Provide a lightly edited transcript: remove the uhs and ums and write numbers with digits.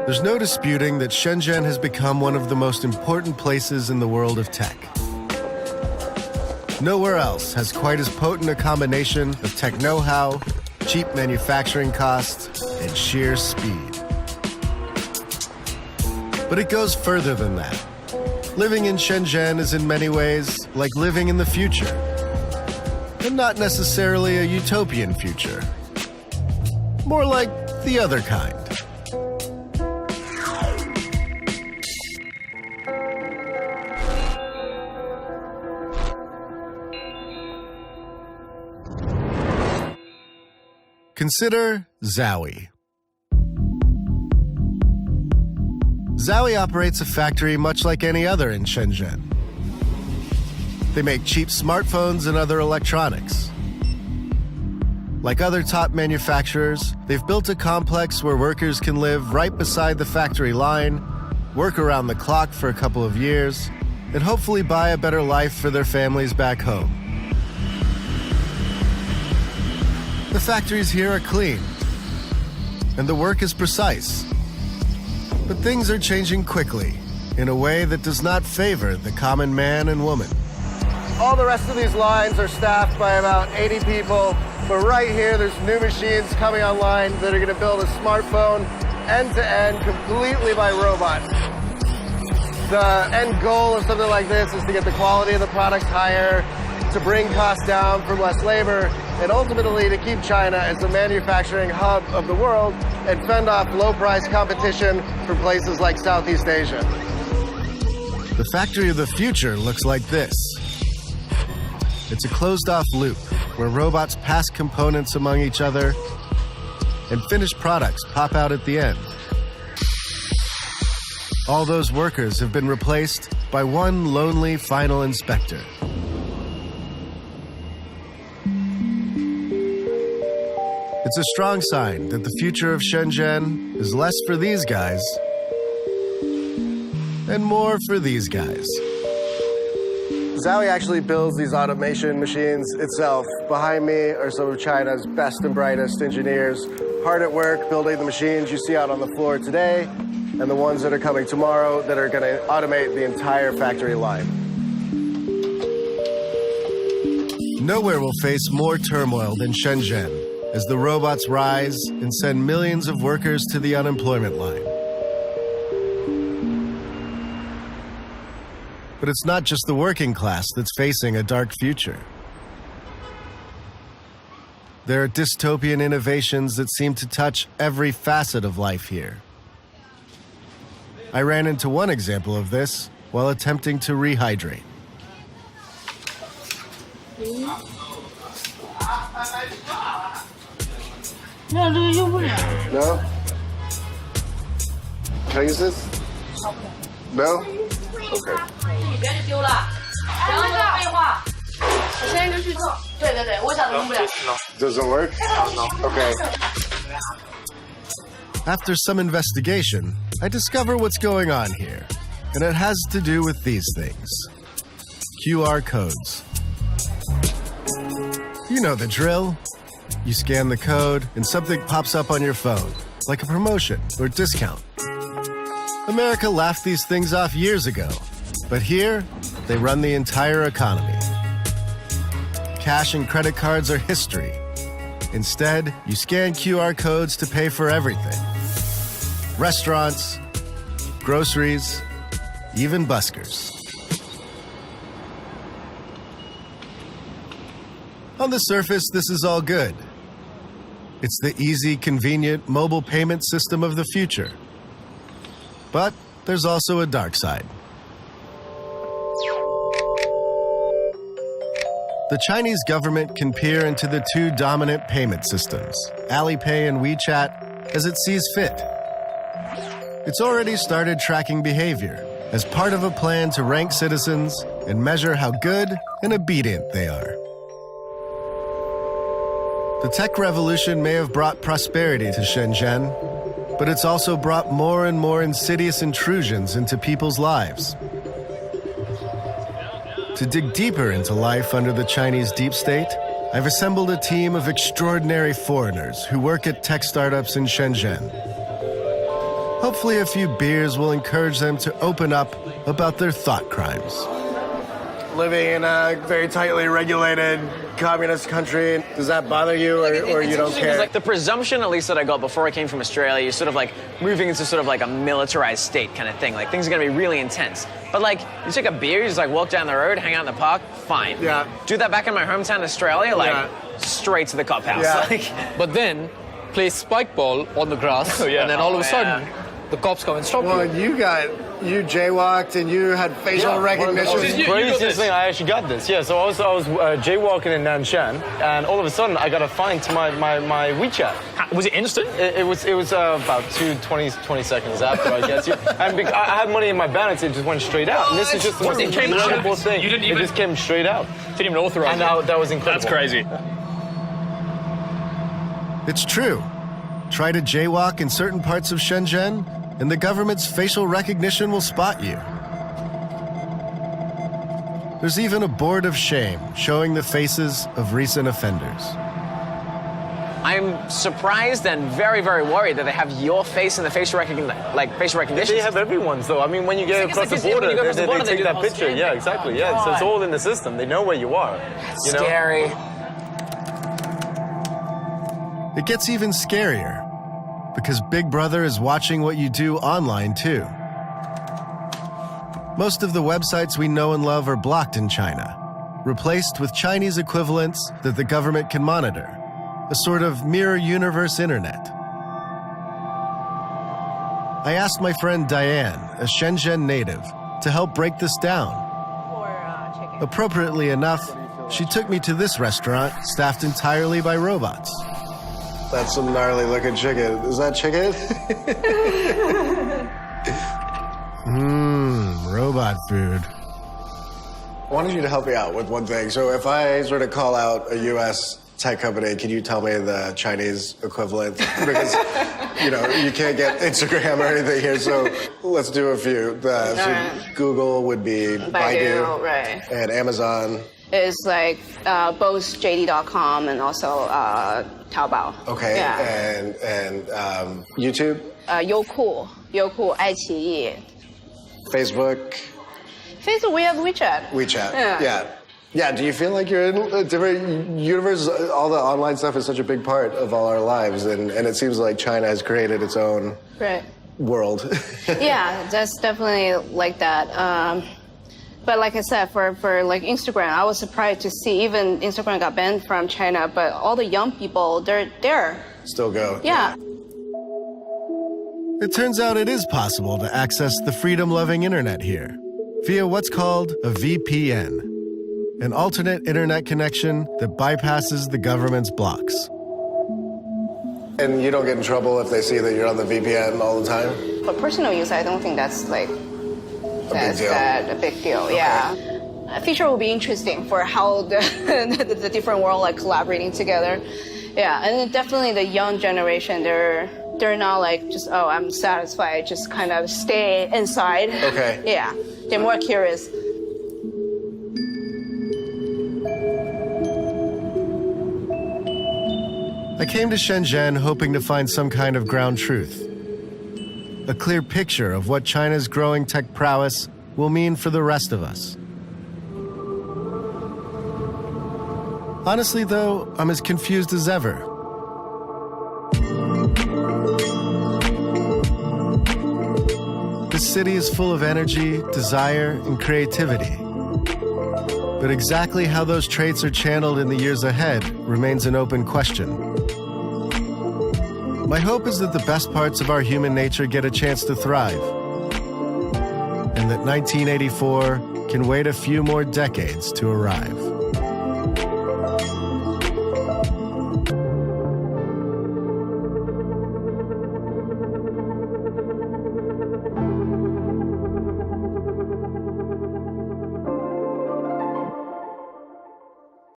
There's no disputing that Shenzhen has become one of the most important places in the world of tech. Nowhere else has quite as potent a combination of tech know-how, cheap manufacturing costs, and sheer speed. But it goes further than that. Living in Shenzhen is in many ways like living in the future, and not necessarily a utopian future. More like the other kind. Consider Zowie. Zowie operates a factory much like any other in Shenzhen. They make cheap smartphones and other electronics. Like other top manufacturers, they've built a complex where workers can live right beside the factory line, work around the clock for a couple of years, and hopefully buy a better life for their families back home. The factories here are clean, and the work is precise. But things are changing quickly, in a way that does not favor the common man and woman. All the rest of these lines are staffed by about 80 people, but right here there's new machines coming online that are going to build a smartphone end-to-end completely by robot. The end goal of something like this is to get the quality of the product higher, to bring costs down from less labor, and ultimately to keep China as the manufacturing hub of the world and fend off low-price competition from places like Southeast Asia. The factory of the future looks like this. It's a closed-off loop where robots pass components among each other and finished products pop out at the end. All those workers have been replaced by one lonely final inspector. It's a strong sign that the future of Shenzhen is less for these guys and more for these guys. Zowie actually builds these automation machines itself. Behind me are some of China's best and brightest engineers, hard at work building the machines you see out on the floor today and the ones that are coming tomorrow that are going to automate the entire factory line. Nowhere will face more turmoil than Shenzhen as the robots rise and send millions of workers to the unemployment line. But it's not just the working class that's facing a dark future. There are dystopian innovations that seem to touch every facet of life here. I ran into one example of this while attempting to rehydrate. No? Can I use this? No? Okay. Does it work? Okay. After some investigation, I discover what's going on here, and it has to do with these things. QR codes. You know the drill. You scan the code, and something pops up on your phone, like a promotion or discount. America laughed these things off years ago, but here, they run the entire economy. Cash and credit cards are history. Instead, you scan QR codes to pay for everything. Restaurants, groceries, even buskers. On the surface, this is all good. It's the easy, convenient mobile payment system of the future. But there's also a dark side. The Chinese government can peer into the two dominant payment systems, Alipay and WeChat, as it sees fit. It's already started tracking behavior as part of a plan to rank citizens and measure how good and obedient they are. The tech revolution may have brought prosperity to Shenzhen, but it's also brought more and more insidious intrusions into people's lives. To dig deeper into life under the Chinese deep state, I've assembled a team of extraordinary foreigners who work at tech startups in Shenzhen. Hopefully a few beers will encourage them to open up about their thought crimes. Living in a very tightly regulated communist country, does that bother you, or you don't care? Like the presumption, at least that I got before I came from Australia, you're sort of like moving into sort of like a militarized state kind of thing. Like things are gonna be really intense. But like you take a beer, you just like walk down the road, hang out in the park, fine. Yeah. Do that back in my hometown, Australia, like straight to the cop house. Yeah. Like, But then play spike ball on the grass, and then all of a sudden, the cops come and stop Well, you. you jaywalked and you had facial recognition. The craziest thing, I actually got this. Yeah, so I was jaywalking in Nanshan, and all of a sudden I got a fine to my WeChat. Was it instant? It was about 20 seconds after, I guess. And I had money in my balance, it just went straight out. And this is just the most incredible thing. You didn't even- It just came straight out. Didn't even authorize And it. that was incredible. That's crazy. It's true. Try to jaywalk in certain parts of Shenzhen, and the government's facial recognition will spot you. There's even a board of shame showing the faces of recent offenders. I'm surprised and very, very worried that they have your face in the facial recognition. They have everyone's, though. I mean, when you get It's across like the when border, you go across the border, they they take do that the whole picture. scan Yeah, thing. exactly. Oh, Yeah, so it's God. all in the system. They know where you are. You know? Scary. It gets even scarier because Big Brother is watching what you do online too. Most of the websites we know and love are blocked in China, replaced with Chinese equivalents that the government can monitor, a sort of mirror universe internet. I asked my friend Diane, a Shenzhen native, to help break this down. Appropriately enough, she took me to this restaurant staffed entirely by robots. That's some gnarly looking chicken. Is that chicken? Robot food. I wanted you to help me out with one thing. So if I sort of call out a U.S. tech company, can you tell me the Chinese equivalent? Because, you can't get Instagram or anything here, so let's do a few. Google would be Baidu, right. and Amazon. It's like both JD.com and also Taobao. Okay, Yeah. and YouTube, 优酷、爱奇艺。 Facebook, Facebook, we have WeChat. WeChat. Yeah. Yeah, do you feel like you're in a different universe? All the online stuff is such a big part of all our lives, and it seems like China has created its own Right. world. Yeah, that's definitely like that. But like I said, for like Instagram, I was surprised to see even Instagram got banned from China, but all the young people, they're there. Still go. Yeah. It turns out it is possible to access the freedom-loving internet here via what's called a VPN, an alternate internet connection that bypasses the government's blocks. And you don't get in trouble if they see that you're on the VPN all the time? For personal use, I don't think that's like a big deal. Yeah. A feature will be interesting for how the different world like collaborating together. Yeah, and then definitely the young generation, they're not like just, oh, I'm satisfied, just kind of stay inside. Okay. Yeah, they're more curious. I came to Shenzhen hoping to find some kind of ground truth, a clear picture of what China's growing tech prowess will mean for the rest of us. Honestly, though, I'm as confused as ever. This city is full of energy, desire, and creativity. But exactly how those traits are channeled in the years ahead remains an open question. My hope is that the best parts of our human nature get a chance to thrive, and that 1984 can wait a few more decades to arrive.